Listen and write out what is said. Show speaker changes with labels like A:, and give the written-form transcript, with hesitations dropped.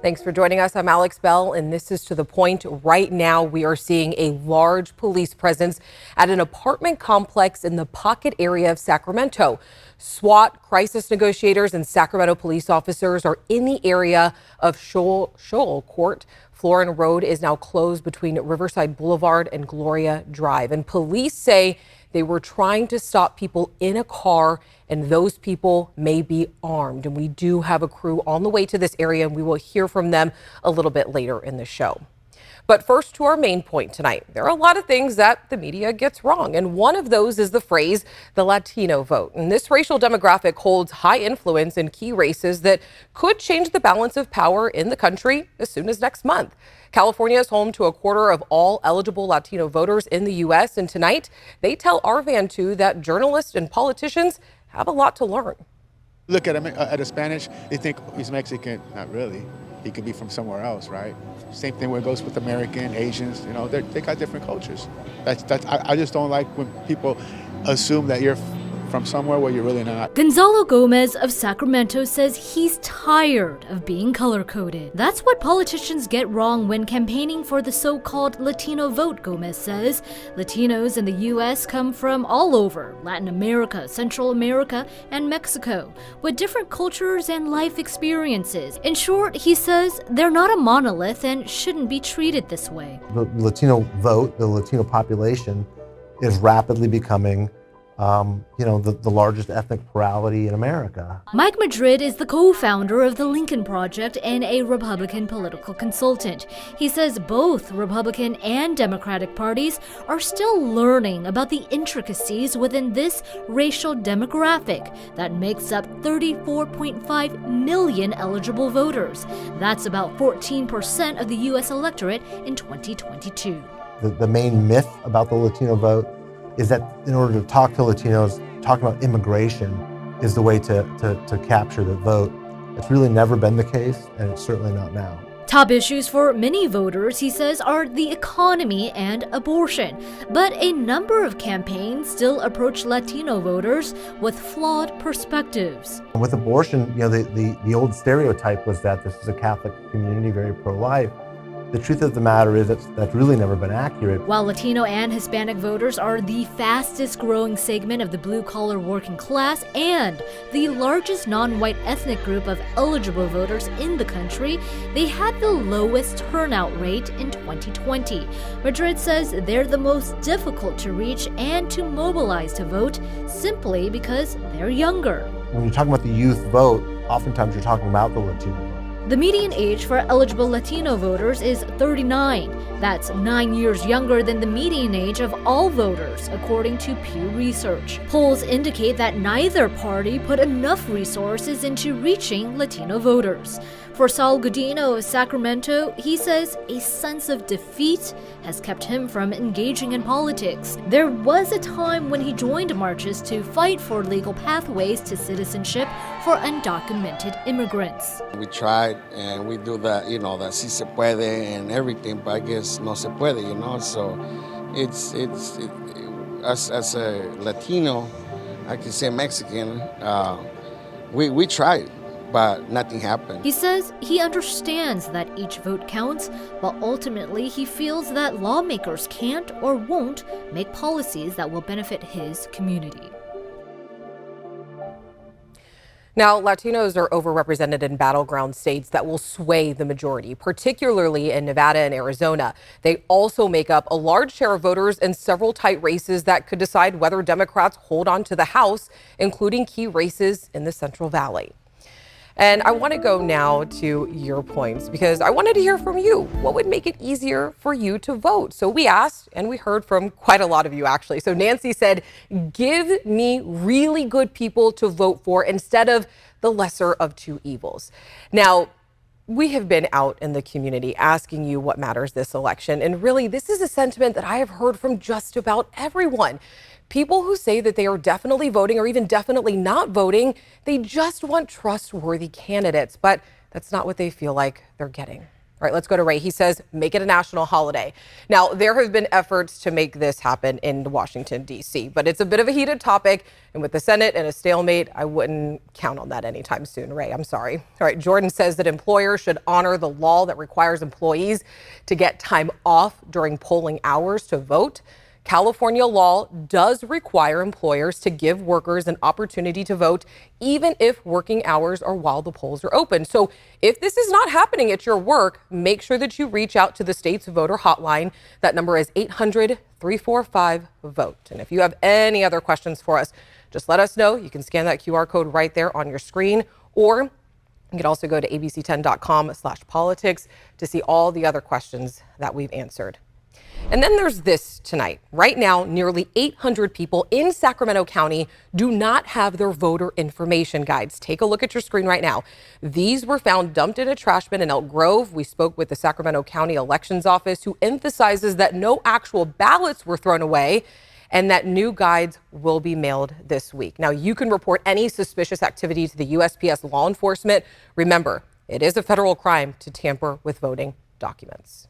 A: Thanks for joining us. I'm Alex Bell, and this is To the Point. Right now, we are seeing a large police presence at an apartment complex in the Pocket area of Sacramento. SWAT, crisis negotiators, and Sacramento police officers are in the area of Shoal Court. Florin Road is now closed between Riverside Boulevard and Gloria Drive. And police say they were trying to stop people in a car, and those people may be armed. And we do have a crew on the way to this area, and we will hear from them a little bit later in the show. But first, to our main point tonight. There are a lot of things that the media gets wrong, and one of those is the phrase, the Latino vote. And this racial demographic holds high influence in key races that could change the balance of power in the country as soon as next month. California is home to a quarter of all eligible Latino voters in the U.S., and tonight they tell our Van 2 that journalists and politicians have a lot to learn.
B: Look at him at a Spanish, they think he's Mexican. Not really. He could be from somewhere else, right? Same thing where it goes with American, Asians, you know, they got different cultures. I just don't like when people assume that you're from somewhere where you're really not.
C: Gonzalo Gomez of Sacramento says he's tired of being color-coded. That's what politicians get wrong when campaigning for the so-called Latino vote, Gomez says. Latinos in the U.S. come from all over, Latin America, Central America, and Mexico, with different cultures and life experiences. In short, he says they're not a monolith and shouldn't be treated this way.
D: The Latino vote, the Latino population, is rapidly becoming the largest ethnic plurality in America.
C: Mike Madrid is the co-founder of the Lincoln Project and a Republican political consultant. He says both Republican and Democratic parties are still learning about the intricacies within this racial demographic that makes up 34.5 million eligible voters. That's about 14% of the U.S. electorate in 2022.
D: The main myth about the Latino vote is that in order to talk to Latinos, talking about immigration is the way to capture the vote. It's really never been the case, and it's certainly not now.
C: Top issues for many voters, he says, are the economy and abortion. But a number of campaigns still approach Latino voters with flawed perspectives.
D: With abortion, the old stereotype was that this is a Catholic community, very pro-life. The truth of the matter is that's really never been accurate.
C: While Latino and Hispanic voters are the fastest growing segment of the blue-collar working class and the largest non-white ethnic group of eligible voters in the country, they had the lowest turnout rate in 2020. Madrid says they're the most difficult to reach and to mobilize to vote simply because they're younger.
D: When you're talking about the youth vote, oftentimes you're talking about the Latino vote.
C: The median age for eligible Latino voters is 39. That's 9 years younger than the median age of all voters, according to Pew Research. Polls indicate that neither party put enough resources into reaching Latino voters. For Saul Godino of Sacramento, he says a sense of defeat has kept him from engaging in politics. There was a time when he joined marches to fight for legal pathways to citizenship for undocumented immigrants.
E: We tried and we do that, that si se puede and everything, but I guess no se puede, so it's as a Latino, I can say Mexican, we tried, but nothing happened.
C: He says he understands that each vote counts, but ultimately he feels that lawmakers can't or won't make policies that will benefit his community.
A: Now, Latinos are overrepresented in battleground states that will sway the majority, particularly in Nevada and Arizona. They also make up a large share of voters in several tight races that could decide whether Democrats hold on to the House, including key races in the Central Valley. And I want to go now to your points because I wanted to hear from you. What would make it easier for you to vote? So we asked and we heard from quite a lot of you, actually. So Nancy said, give me really good people to vote for instead of the lesser of two evils. Now, we have been out in the community asking you what matters this election. And really, this is a sentiment that I have heard from just about everyone. People who say that they are definitely voting or even definitely not voting, they just want trustworthy candidates, but that's not what they feel like they're getting. All right, let's go to Ray. He says, make it a national holiday. Now, there have been efforts to make this happen in Washington, D.C., but it's a bit of a heated topic. And with the Senate and a stalemate, I wouldn't count on that anytime soon. Ray, I'm sorry. All right, Jordan says that employers should honor the law that requires employees to get time off during polling hours to vote. California law does require employers to give workers an opportunity to vote, even if working hours are while the polls are open. So if this is not happening at your work, make sure that you reach out to the state's voter hotline. That number is 800-345-VOTE. And if you have any other questions for us, just let us know. You can scan that QR code right there on your screen, or you can also go to abc10.com/politics to see all the other questions that we've answered. And then there's this tonight. Right now, nearly 800 people in Sacramento County do not have their voter information guides. Take a look at your screen right now. These were found dumped in a trash bin in Elk Grove. We spoke with the Sacramento County Elections Office, who emphasizes that no actual ballots were thrown away and that new guides will be mailed this week. Now, you can report any suspicious activity to the USPS law enforcement. Remember, it is a federal crime to tamper with voting documents.